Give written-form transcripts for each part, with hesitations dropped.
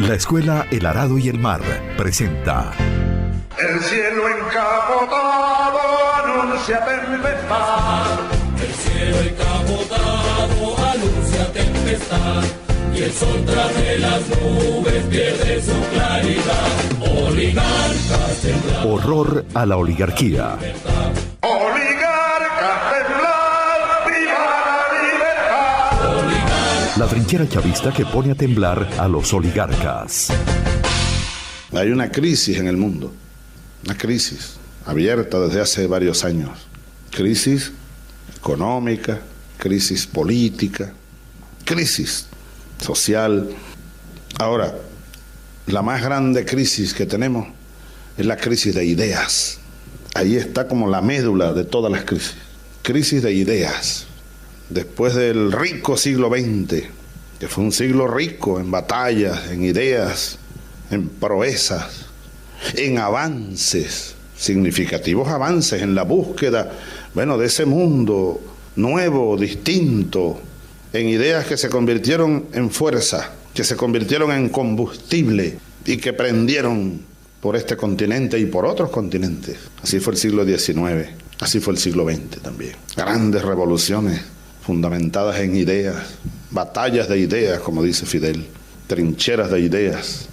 La Escuela El Arado y el Mar presenta El cielo encapotado anuncia tempestad. El cielo encapotado anuncia tempestad. Y el sol tras de las nubes pierde su claridad. Oligarcas temblar. Horror a la oligarquía. Oligarcas temblar, viva la libertad. La trinchera chavista que pone a temblar a los oligarcas. Hay una crisis en el mundo, una crisis abierta desde hace varios años. Crisis económica, crisis política, crisis social. Ahora, la más grande crisis que tenemos es la crisis de ideas. Ahí está como la médula de todas las crisis. Crisis de ideas. Después del rico siglo XX, que fue un siglo rico en batallas, en ideas, en proezas, en avances, significativos avances en la búsqueda, de ese mundo nuevo, distinto, en ideas que se convirtieron en fuerza, que se convirtieron en combustible y que prendieron por este continente y por otros continentes. Así fue el siglo XIX, así fue el siglo XX también. Grandes revoluciones fundamentadas en ideas, batallas de ideas, como dice Fidel, trincheras de ideas.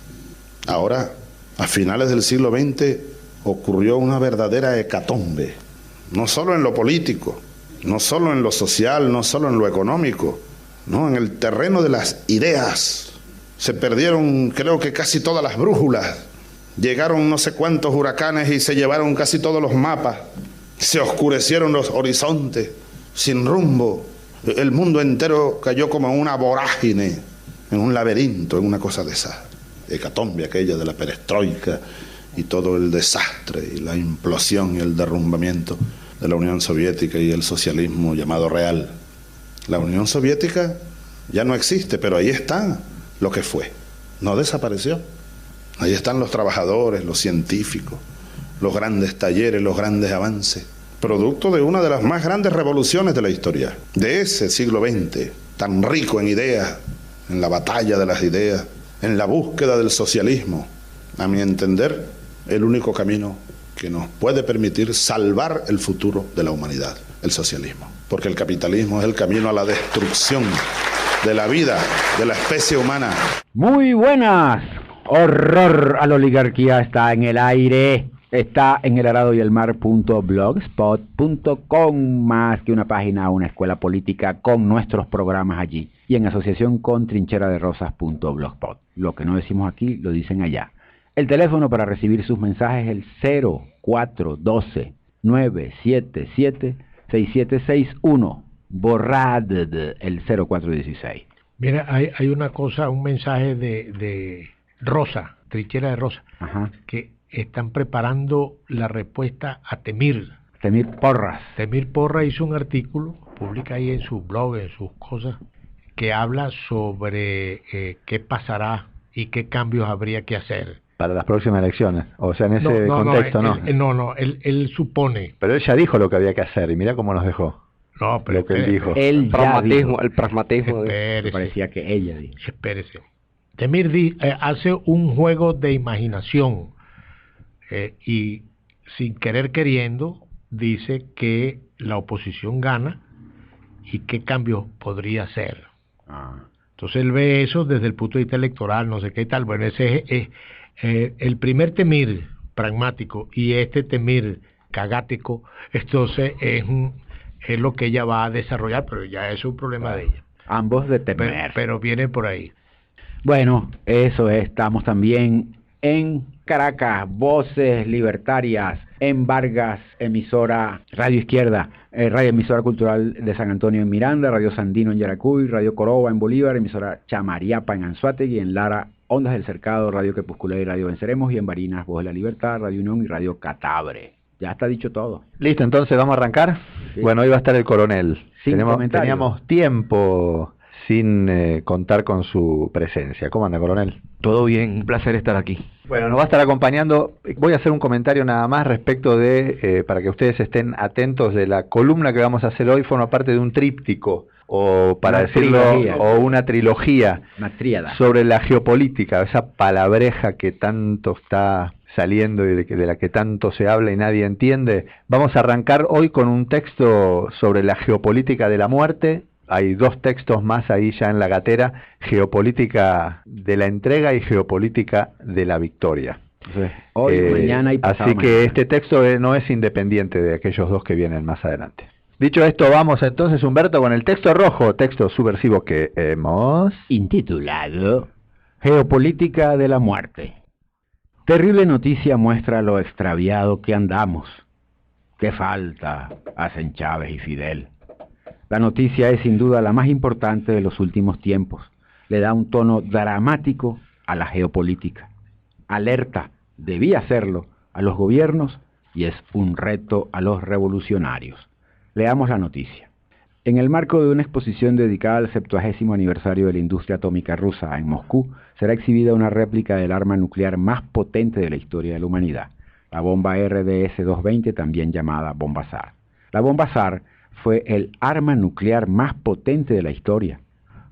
Ahora, a finales del siglo XX, ocurrió una verdadera hecatombe, no solo en lo político, no solo en lo social, no solo en lo económico, no, en el terreno de las ideas. Se perdieron, creo que casi todas las brújulas, llegaron no sé cuántos huracanes y se llevaron casi todos los mapas, se oscurecieron los horizontes, sin rumbo. El mundo entero cayó como en una vorágine, en un laberinto, en una cosa de esa hecatombe aquella de la perestroika y todo el desastre y la implosión y el derrumbamiento de la Unión Soviética y el socialismo llamado real. La Unión Soviética ya no existe, pero ahí está lo que fue, no desapareció. Ahí están los trabajadores, los científicos, los grandes talleres, los grandes avances, producto de una de las más grandes revoluciones de la historia, de ese siglo XX, tan rico en ideas, en la batalla de las ideas, en la búsqueda del socialismo. A mi entender, el único camino que nos puede permitir salvar el futuro de la humanidad, el socialismo. Porque el capitalismo es el camino a la destrucción de la vida, de la especie humana. Muy buenas. Horror a la oligarquía está en el aire. Está en elaradoyelmar.blogspot.com, más que una página, una escuela política con nuestros programas allí. Y en asociación con trincheraderosas.blogspot. Lo que no decimos aquí, lo dicen allá. El teléfono para recibir sus mensajes es el 0412-977-6761. Borrad el 0416. Mira, hay una cosa, un mensaje de Rosa, Trinchera de Rosa, Ajá. Que están preparando la respuesta a Temir. Temir Porras. Temir Porras hizo un artículo, publica ahí en su blog, en sus cosas, que habla sobre qué pasará y qué cambios habría que hacer. Para las próximas elecciones, o sea, en ese contexto, ¿no? Él supone. Pero él ya dijo lo que había que hacer, y mira cómo nos dejó. No, pero lo que él dijo. El pragmatismo. Espérese. Parecía que ella dijo. Espérese. Temir hace un juego de imaginación y sin querer queriendo dice que la oposición gana y qué cambios podría hacer. Entonces él ve eso desde el punto de vista electoral, no sé qué tal. Bueno, ese es el primer Temir pragmático y este Temir cagático. Entonces es lo que ella va a desarrollar, pero ya es un problema de ella. Ambos de temer. Pero viene por ahí. Bueno, eso es. Estamos también en Caracas, Voces Libertarias, en Vargas, emisora Radio Izquierda, radio emisora cultural de San Antonio en Miranda, Radio Sandino en Yaracuy, Radio Coroba en Bolívar, emisora Chamariapa en Anzoátegui, en Lara, Ondas del Cercado, Radio Crepúsculo y Radio Venceremos, y en Barinas, Voz de la Libertad, Radio Unión y Radio Catabre. Ya está dicho todo. Listo, entonces vamos a arrancar. Sí. Bueno, hoy va a estar el coronel. Teníamos tiempo sin contar con su presencia. ¿Cómo anda, coronel? Todo bien, un placer estar aquí. Bueno, nos va a estar acompañando. Voy a hacer un comentario nada más respecto de, para que ustedes estén atentos, de la columna que vamos a hacer hoy. Forma parte de un tríptico o para decirlo, o una trilogía sobre la geopolítica, esa palabreja que tanto está saliendo y de la que tanto se habla y nadie entiende. Vamos a arrancar hoy con un texto sobre la geopolítica de la muerte. Hay 2 textos más ahí ya en la gatera: geopolítica de la entrega y geopolítica de la victoria. Hoy, mañana y pasado. Así que este texto no es independiente de aquellos 2 que vienen más adelante. Dicho esto, vamos entonces, Humberto, con el texto rojo, texto subversivo que hemos intitulado Geopolítica de la muerte. Terrible noticia muestra lo extraviado que andamos. Qué falta hacen Chávez y Fidel. La noticia es sin duda la más importante de los últimos tiempos. Le da un tono dramático a la geopolítica. Alerta, debía hacerlo, a los gobiernos y es un reto a los revolucionarios. Leamos la noticia. En el marco de una exposición dedicada al 70º aniversario de la industria atómica rusa en Moscú, será exhibida una réplica del arma nuclear más potente de la historia de la humanidad, la bomba RDS-220, también llamada bomba Zar. La bomba Zar fue el arma nuclear más potente de la historia.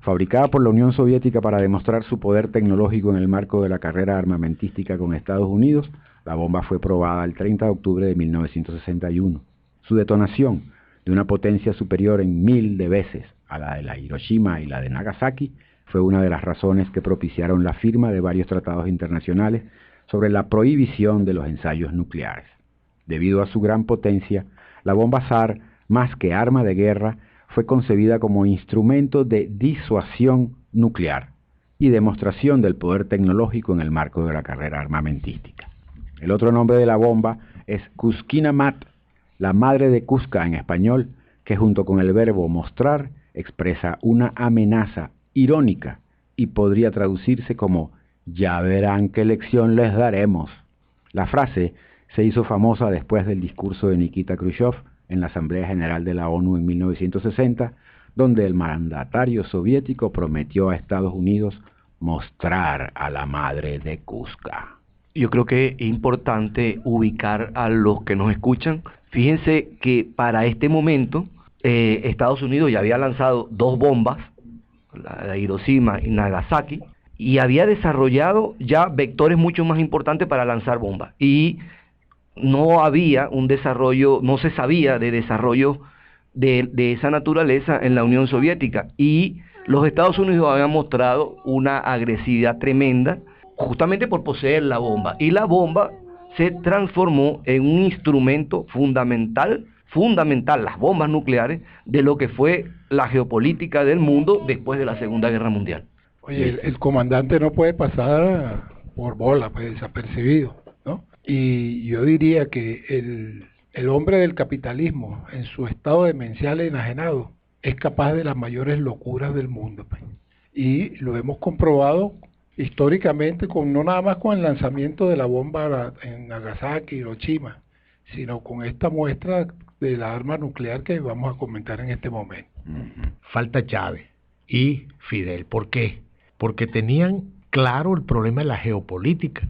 Fabricada por la Unión Soviética para demostrar su poder tecnológico en el marco de la carrera armamentística con Estados Unidos, la bomba fue probada el 30 de octubre de 1961. Su detonación, de una potencia superior en 1000 de veces a la de la Hiroshima y la de Nagasaki, fue una de las razones que propiciaron la firma de varios tratados internacionales sobre la prohibición de los ensayos nucleares. Debido a su gran potencia, la bomba Zar, más que arma de guerra, fue concebida como instrumento de disuasión nuclear y demostración del poder tecnológico en el marco de la carrera armamentística. El otro nombre de la bomba es Cusquina-Mat, la madre de Cusca en español, que junto con el verbo mostrar expresa una amenaza irónica y podría traducirse como «ya verán qué lección les daremos». La frase se hizo famosa después del discurso de Nikita Khrushchev en la Asamblea General de la ONU en 1960, donde el mandatario soviético prometió a Estados Unidos mostrar a la madre de Cusca. Yo creo que es importante ubicar a los que nos escuchan. Fíjense que para este momento Estados Unidos ya había lanzado 2 bombas, la de Hiroshima y Nagasaki, y había desarrollado ya vectores mucho más importantes para lanzar bombas. Y no había un desarrollo, no se sabía de desarrollo de esa naturaleza en la Unión Soviética. Y los Estados Unidos habían mostrado una agresividad tremenda justamente por poseer la bomba. Y la bomba se transformó en un instrumento fundamental, las bombas nucleares, de lo que fue la geopolítica del mundo después de la Segunda Guerra Mundial. Oye, el comandante no puede pasar por bola, pues desapercibido, ¿no? Y yo diría que el hombre del capitalismo, en su estado demencial e enajenado, es capaz de las mayores locuras del mundo, pues. Y lo hemos comprobado históricamente, no nada más con el lanzamiento de la bomba en Nagasaki y Hiroshima, sino con esta muestra de la arma nuclear que vamos a comentar en este momento. Falta Chávez y Fidel. ¿Por qué? Porque tenían claro el problema de la geopolítica.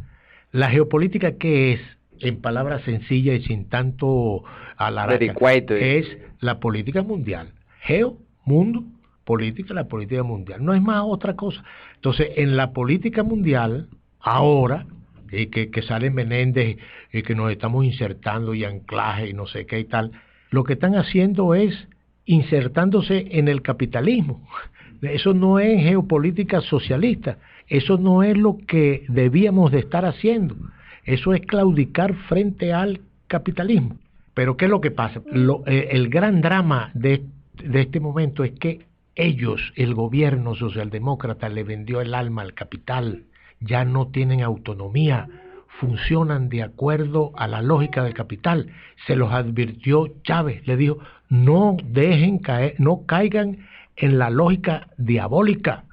La geopolítica, ¿qué es? En palabras sencillas y sin tanto alaraca, es la política mundial. Geo, mundo, política, la política mundial. No es más otra cosa. Entonces, en la política mundial, ahora, que sale Menéndez y que nos estamos insertando y anclaje y no sé qué y tal, lo que están haciendo es insertándose en el capitalismo. Eso no es geopolítica socialista. Eso no es lo que debíamos de estar haciendo. Eso es claudicar frente al capitalismo. Pero ¿qué es lo que pasa? El gran drama de este momento es que ellos, el gobierno socialdemócrata, le vendió el alma al capital. Ya no tienen autonomía, funcionan de acuerdo a la lógica del capital. Se los advirtió Chávez, le dijo, no dejen caer, no caigan en la lógica diabólica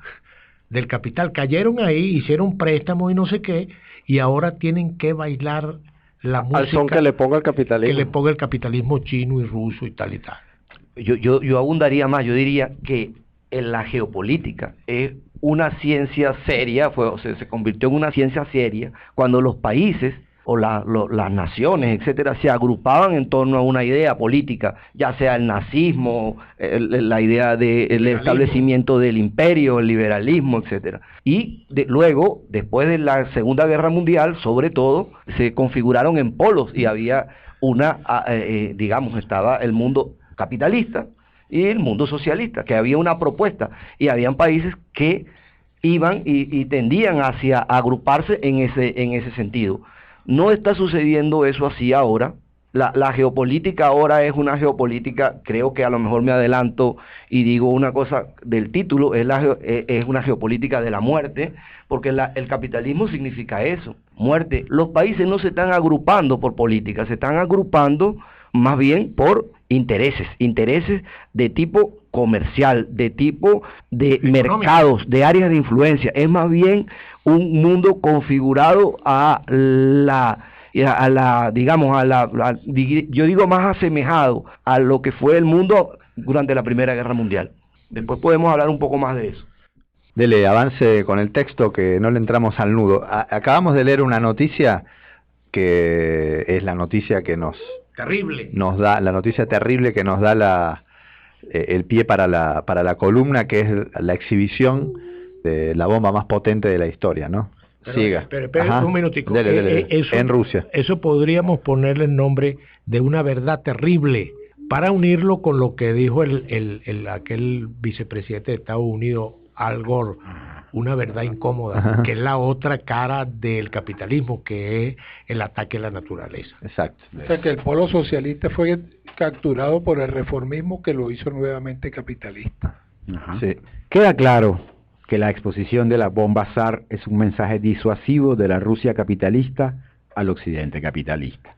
del capital. Cayeron ahí, hicieron préstamos y no sé qué, y ahora tienen que bailar la música al son que le ponga el capitalismo. Que le ponga el capitalismo chino y ruso y tal y tal. Yo abundaría más, yo diría que en la geopolítica es una ciencia seria, se convirtió en una ciencia seria cuando los países o las naciones, etcétera, se agrupaban en torno a una idea política, ya sea el nazismo, la idea del establecimiento del imperio, el liberalismo, etcétera. Y luego, después de la Segunda Guerra Mundial, sobre todo, se configuraron en polos y había estaba el mundo capitalista y el mundo socialista, que había una propuesta, y habían países que iban y tendían hacia agruparse en ese sentido. No está sucediendo eso así ahora. La geopolítica ahora es una geopolítica, creo que a lo mejor me adelanto y digo una cosa del título, es una geopolítica de la muerte, porque el capitalismo significa eso, muerte. Los países no se están agrupando por política, se están agrupando más bien por intereses de tipo comercial, de tipo de mercados, de áreas de influencia. Es más bien un mundo configurado yo digo más asemejado a lo que fue el mundo durante la Primera Guerra Mundial. Después podemos hablar un poco más de eso. Dele, avance con el texto, que no le entramos al nudo. Acabamos de leer una noticia que es la noticia que nos da la noticia terrible que nos da el pie para la columna, que es la exhibición de la bomba más potente de la historia, ¿no? Siga. Pero un minutico. Dele. En Rusia. Eso podríamos ponerle el nombre de una verdad terrible, para unirlo con lo que dijo aquel vicepresidente de Estados Unidos, Al Gore, una verdad incómoda, que es la otra cara del capitalismo, que es el ataque a la naturaleza. Exacto. O sea que el polo socialista fue capturado por el reformismo, que lo hizo nuevamente capitalista. Sí. Queda claro que la exposición de la bomba zar es un mensaje disuasivo de la Rusia capitalista al occidente capitalista.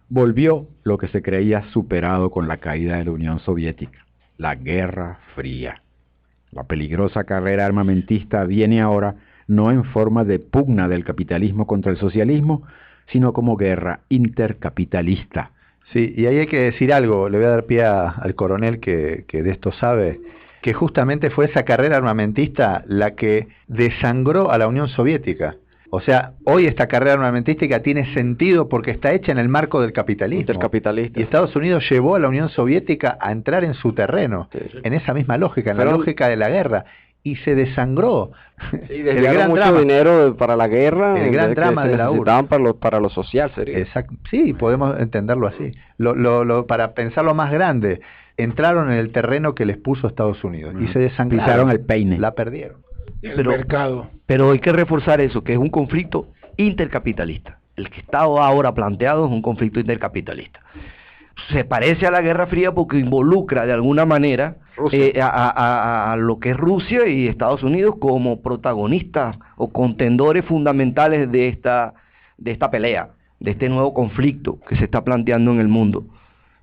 Volvió lo que se creía superado con la caída de la Unión Soviética, la Guerra Fría. La peligrosa carrera armamentista viene ahora no en forma de pugna del capitalismo contra el socialismo, sino como guerra intercapitalista. Sí, y ahí hay que decir algo, le voy a dar pie al coronel que de esto sabe, que justamente fue esa carrera armamentista la que desangró a la Unión Soviética. O sea, hoy esta carrera armamentística tiene sentido porque está hecha en el marco del capitalismo. Intercapitalista. Y Estados Unidos llevó a la Unión Soviética a entrar en su terreno, en esa misma lógica, la lógica de la guerra, y se desangró. Sí, desviaron mucho dinero para la guerra, el gran drama de la URSS. Para lo social, sería. Exacto. Sí, podemos entenderlo así. Para pensarlo más grande, entraron en el terreno que les puso Estados Unidos y se desangraron. Pisaron el peine. La perdieron. Pero hay que reforzar eso, que es un conflicto intercapitalista. El que está ahora planteado es un conflicto intercapitalista. Se parece a la Guerra Fría porque involucra de alguna manera a lo que es Rusia y Estados Unidos como protagonistas o contendores fundamentales de esta pelea, de este nuevo conflicto que se está planteando en el mundo.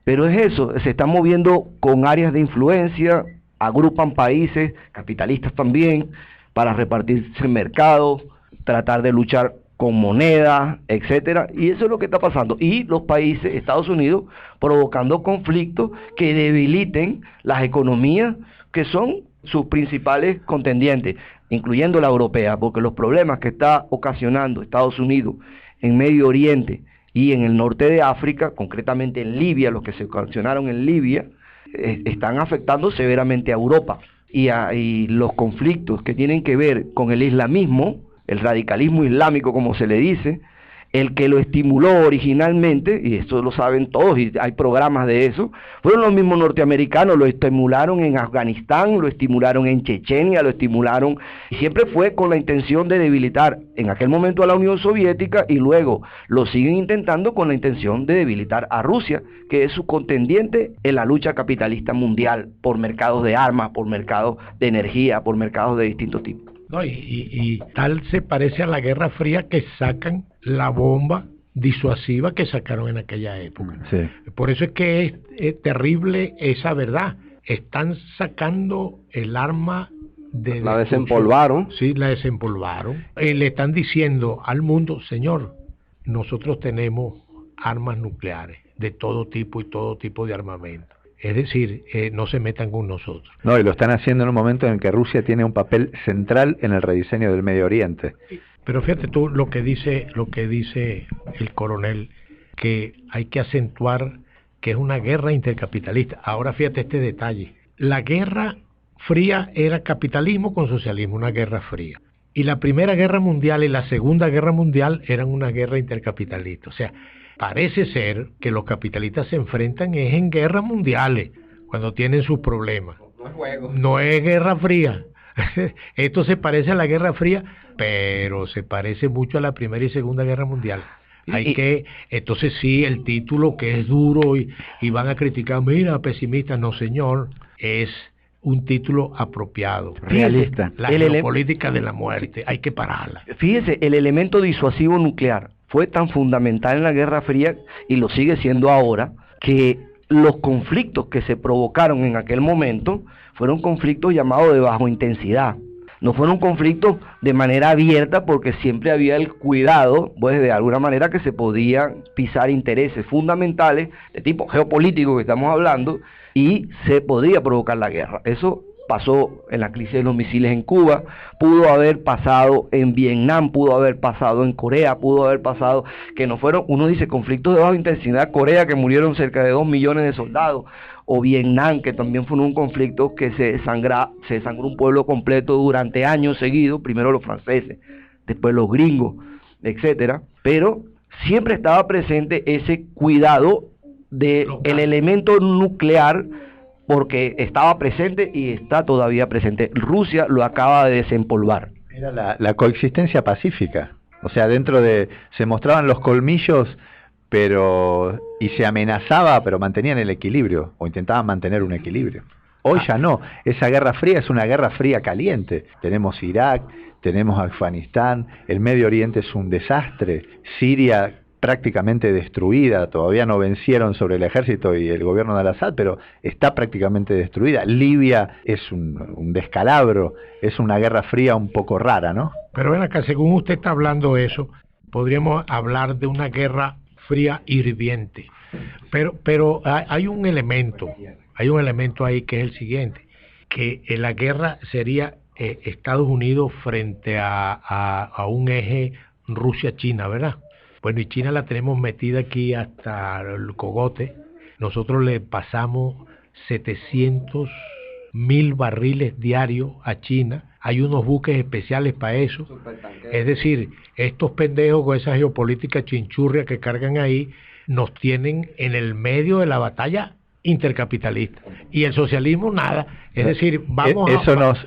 Pero es eso, se están moviendo con áreas de influencia, agrupan países, capitalistas también, para repartirse mercados, tratar de luchar con moneda, etcétera, y eso es lo que está pasando. Y los países, Estados Unidos, provocando conflictos que debiliten las economías que son sus principales contendientes, incluyendo la europea, porque los problemas que está ocasionando Estados Unidos en Medio Oriente y en el norte de África, concretamente en Libia, los que se ocasionaron en Libia, están afectando severamente a Europa. Y los conflictos que tienen que ver con el islamismo, el radicalismo islámico como se le dice, el que lo estimuló originalmente, y esto lo saben todos y hay programas de eso, fueron los mismos norteamericanos, lo estimularon en Afganistán, lo estimularon en Chechenia, lo estimularon, y siempre fue con la intención de debilitar en aquel momento a la Unión Soviética, y luego lo siguen intentando con la intención de debilitar a Rusia, que es su contendiente en la lucha capitalista mundial por mercados de armas, por mercados de energía, por mercados de distintos tipos. No, y tal se parece a la Guerra Fría que sacan la bomba disuasiva que sacaron en aquella época. Sí. Por eso es que es terrible esa verdad. Están sacando el arma de... La desempolvaron. Sí, la desempolvaron. Le están diciendo al mundo, señor, nosotros tenemos armas nucleares de todo tipo y todo tipo de armamento. Es decir, no se metan con nosotros. No, y lo están haciendo en un momento en el que Rusia tiene un papel central en el rediseño del Medio Oriente. Pero fíjate tú lo que dice el coronel, que hay que acentuar que es una guerra intercapitalista. Ahora fíjate este detalle. La Guerra Fría era capitalismo con socialismo, una guerra fría. Y la Primera Guerra Mundial y la Segunda Guerra Mundial eran una guerra intercapitalista. O sea, parece ser que los capitalistas se enfrentan en guerras mundiales cuando tienen sus problemas. No es Guerra Fría. Esto se parece a la Guerra Fría, pero se parece mucho a la Primera y Segunda Guerra Mundial. Entonces sí, el título que es duro y van a criticar, mira, pesimista, no señor, es un título apropiado. Realista. La geopolítica de la muerte, hay que pararla. Fíjese, el elemento disuasivo nuclear fue tan fundamental en la Guerra Fría, y lo sigue siendo ahora, que los conflictos que se provocaron en aquel momento fueron conflictos llamados de baja intensidad. No fueron conflictos de manera abierta, porque siempre había el cuidado, pues de alguna manera, que se podían pisar intereses fundamentales de tipo geopolítico que estamos hablando, y se podría provocar la guerra. Eso pasó en la crisis de los misiles en Cuba, pudo haber pasado en Vietnam, pudo haber pasado en Corea, pudo haber pasado, que no fueron, uno dice, conflictos de baja intensidad, Corea, que murieron cerca de 2 millones de soldados, o Vietnam, que también fue un conflicto que se desangró un pueblo completo durante años seguidos, primero los franceses, después los gringos, etcétera, pero siempre estaba presente ese cuidado del elemento nuclear, porque estaba presente y está todavía presente. Rusia lo acaba de desempolvar. Era la coexistencia pacífica, o sea, se mostraban los colmillos, y se amenazaba, pero mantenían el equilibrio, o intentaban mantener un equilibrio. Hoy ya no, esa guerra fría es una guerra fría caliente. Tenemos Irak, tenemos Afganistán, el Medio Oriente es un desastre, Siria prácticamente destruida, todavía no vencieron sobre el ejército y el gobierno de Al-Assad, pero está prácticamente destruida. Libia es un descalabro, es una guerra fría un poco rara, ¿no? Pero ven acá, según usted está hablando eso, podríamos hablar de una guerra fría hirviente. Pero hay un elemento ahí que es el siguiente, que la guerra sería Estados Unidos frente a un eje Rusia-China, ¿verdad? Bueno, y China la tenemos metida aquí hasta el cogote. Nosotros le pasamos 700.000 barriles diarios a China. Hay unos buques especiales para eso. Es decir, estos pendejos con esa geopolítica chinchurria que cargan ahí, nos tienen en el medio de la batalla intercapitalista. Y el socialismo nada. Es decir,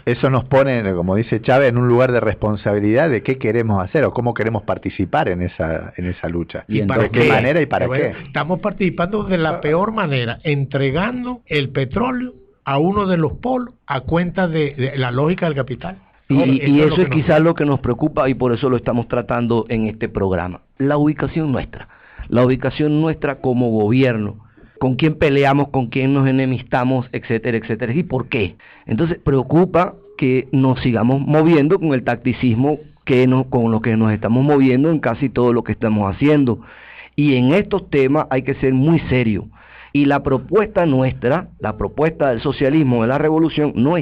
eso nos pone, como dice Chávez, en un lugar de responsabilidad de qué queremos hacer o cómo queremos participar en esa lucha. ¿Y de qué manera y para qué? Estamos participando de la peor manera, entregando el petróleo a uno de los polos a cuenta de la lógica del capital. Y eso es quizás lo que nos preocupa, y por eso lo estamos tratando en este programa. La ubicación nuestra como gobierno, con quién peleamos, con quién nos enemistamos, etcétera, etcétera, y por qué. Entonces preocupa que nos sigamos moviendo con el tacticismo con lo que nos estamos moviendo en casi todo lo que estamos haciendo. Y en estos temas hay que ser muy serios. Y la propuesta nuestra, la propuesta del socialismo, de la revolución, no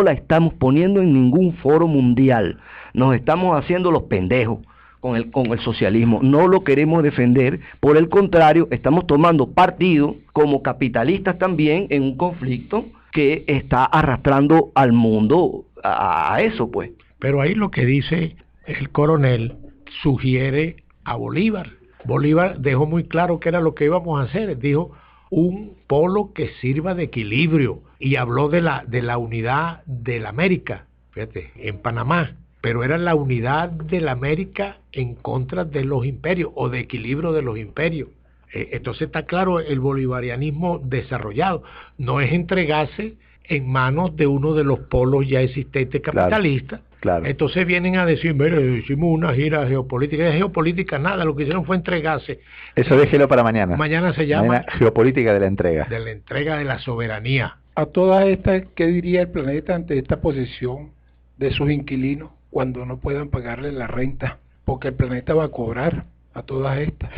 la estamos poniendo en ningún foro mundial. Nos estamos haciendo los pendejos con el socialismo. No lo queremos defender, por el contrario, estamos tomando partido como capitalistas también en un conflicto que está arrastrando al mundo a eso, pues. Pero ahí lo que dice el coronel sugiere a Bolívar. Bolívar dejó muy claro qué era lo que íbamos a hacer. Dijo un polo que sirva de equilibrio, y habló de la unidad de la América, fíjate, en Panamá, pero era la unidad de la América en contra de los imperios, o de equilibrio de los imperios. Entonces está claro el bolivarianismo desarrollado, no es entregarse en manos de uno de los polos ya existentes capitalistas. Claro. Entonces vienen a decir, mire, hicimos una gira geopolítica. De geopolítica nada, lo que hicieron fue entregarse. Eso déjelo para mañana. Mañana se llama geopolítica de la entrega. De la entrega de la soberanía. A todas estas, ¿qué diría el planeta ante esta posición de sus inquilinos cuando no puedan pagarle la renta? Porque el planeta va a cobrar a todas estas.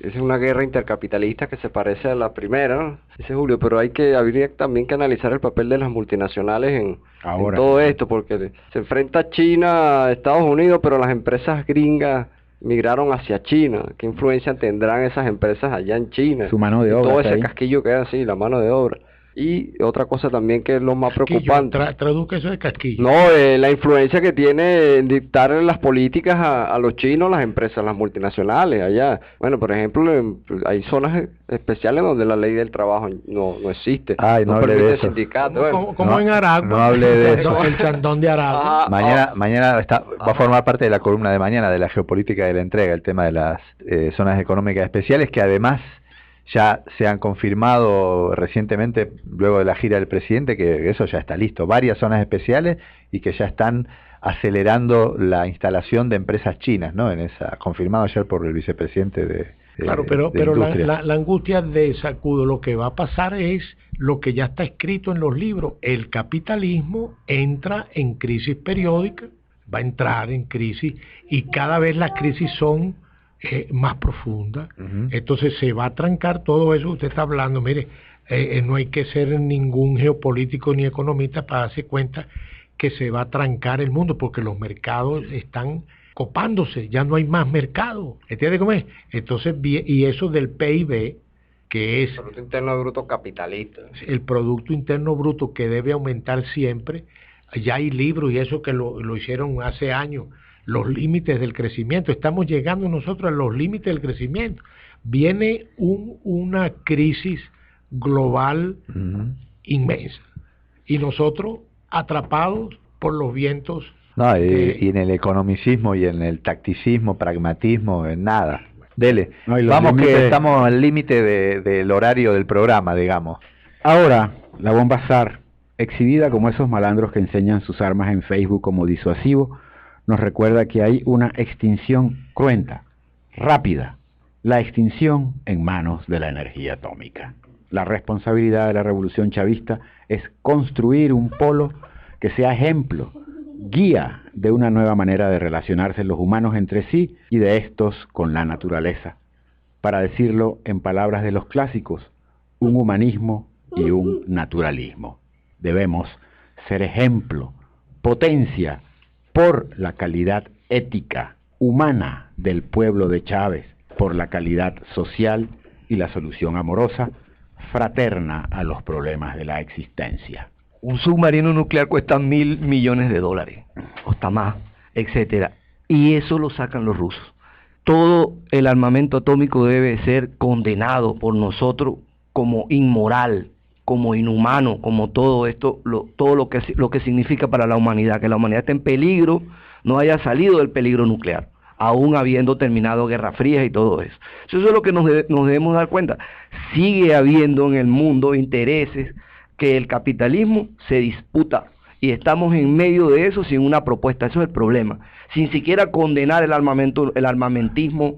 Esa es una guerra intercapitalista que se parece a la primera, ¿no? Dice Julio, pero habría también que analizar el papel de las multinacionales en todo esto, porque se enfrenta China a Estados Unidos, pero las empresas gringas migraron hacia China. ¿Qué influencia tendrán esas empresas allá en China? Su mano de obra. Todo ese casquillo que es así, la mano de obra. Y otra cosa también que es lo más preocupante. Traduzca eso de casquillo. No, la influencia que tiene en dictar las políticas a los chinos, las empresas, las multinacionales allá. Bueno, por ejemplo, hay zonas especiales donde la ley del trabajo no existe. Ay, no hable de eso. Como en Aragua. No hable de eso. El cantón de Aragua. Mañana va a formar parte de la columna de mañana de la geopolítica de la entrega, el tema de las zonas económicas especiales, que además ya se han confirmado recientemente, luego de la gira del presidente, que eso ya está listo, varias zonas especiales, y que ya están acelerando la instalación de empresas chinas, ¿no? Confirmado ayer por el vicepresidente de Claro, pero la angustia de Sacudo, lo que va a pasar es lo que ya está escrito en los libros. El capitalismo entra en crisis periódica, va a entrar en crisis, y cada vez las crisis son más profunda. Entonces se va a trancar todo eso. Usted está hablando, mire, no hay que ser ningún geopolítico ni economista para darse cuenta que se va a trancar el mundo, porque los mercados están copándose, ya no hay más mercado. ¿Entiende cómo es? Entonces, y eso del PIB, que es el Producto Interno Bruto capitalista, el Producto Interno Bruto, que debe aumentar siempre. Ya hay libros y eso que lo hicieron hace años, los límites del crecimiento. Estamos llegando nosotros a los límites del crecimiento. Viene una crisis global inmensa, y nosotros atrapados por los vientos. No, y en el economicismo y en el tacticismo, pragmatismo, en nada. Dele, no, vamos que estamos al límite del horario del programa, digamos. Ahora, la bomba SAR, exhibida como esos malandros que enseñan sus armas en Facebook como disuasivo, nos recuerda que hay una extinción cruenta, rápida, la extinción en manos de la energía atómica. La responsabilidad de la revolución chavista es construir un polo que sea ejemplo, guía de una nueva manera de relacionarse los humanos entre sí y de estos con la naturaleza. Para decirlo en palabras de los clásicos, un humanismo y un naturalismo. Debemos ser ejemplo, potencia, por la calidad ética, humana del pueblo de Chávez, por la calidad social y la solución amorosa, fraterna a los problemas de la existencia. Un submarino nuclear cuesta $1.000 millones, cuesta más, etcétera, y eso lo sacan los rusos. Todo el armamento atómico debe ser condenado por nosotros como inmoral, como inhumano, como todo esto, todo lo que significa para la humanidad, que la humanidad esté en peligro, no haya salido del peligro nuclear, aún habiendo terminado Guerra Fría y todo eso. Eso es lo que nos debemos dar cuenta. Sigue habiendo en el mundo intereses que el capitalismo se disputa, y estamos en medio de eso sin una propuesta. Eso es el problema, sin siquiera condenar el armamentismo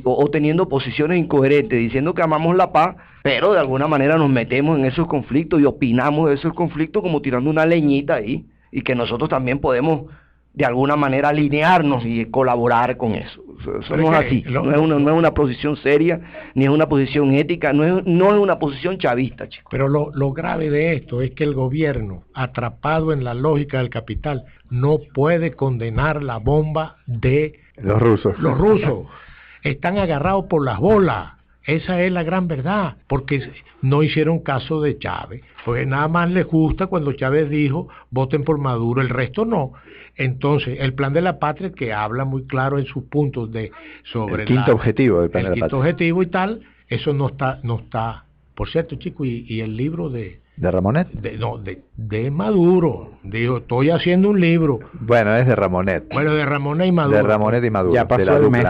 o teniendo posiciones incoherentes, diciendo que amamos la paz, pero de alguna manera nos metemos en esos conflictos y opinamos de esos conflictos como tirando una leñita ahí, y que nosotros también podemos de alguna manera alinearnos y colaborar con eso. Eso no es así, no es una posición seria, ni es una posición ética, no es una posición chavista, chicos. Pero lo grave de esto es que el gobierno, atrapado en la lógica del capital, no puede condenar la bomba de los rusos. Los rusos están agarrados por las bolas. Esa es la gran verdad, porque no hicieron caso de Chávez, porque nada más les gusta cuando Chávez dijo voten por Maduro, el resto no. Entonces, el plan de la patria, que habla muy claro en sus puntos sobre el quinto objetivo del plan de la patria, el quinto objetivo y tal, eso no está. Por cierto, chicos, y el libro de Ramonet, de Maduro, dijo, estoy haciendo un libro. Bueno, es de Ramonet. Bueno, de Ramonet y Maduro. De Ramonet y Maduro. Ya pasó el mes.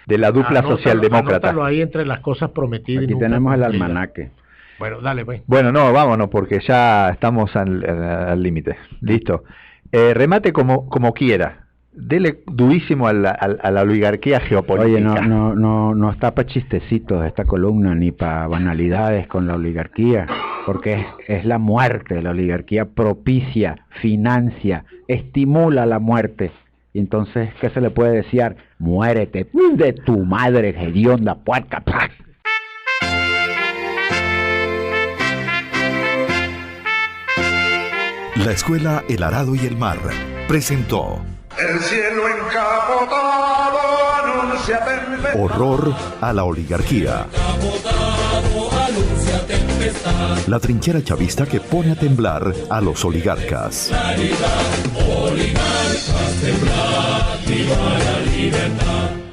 De la dupla socialdemócrata. Anótalo ahí entre las cosas prometidas. Aquí tenemos el almanaque. Bueno, dale, pues. Bueno, no, vámonos, porque ya estamos al límite. Listo. Remate como quiera. Dele durísimo a la oligarquía geopolítica. Oye, no está para chistecitos esta columna, ni para banalidades con la oligarquía, porque es la muerte. La oligarquía propicia, financia, estimula la muerte Y entonces, ¿qué se le puede desear? Muérete de tu madre, hedionda, puerca. La Escuela El Arado y el Mar presentó El cielo encapotado anuncia tempestad. Horror a la oligarquía. La trinchera chavista que pone a temblar a los oligarcas. Oligarcas, temblad, viva la libertad.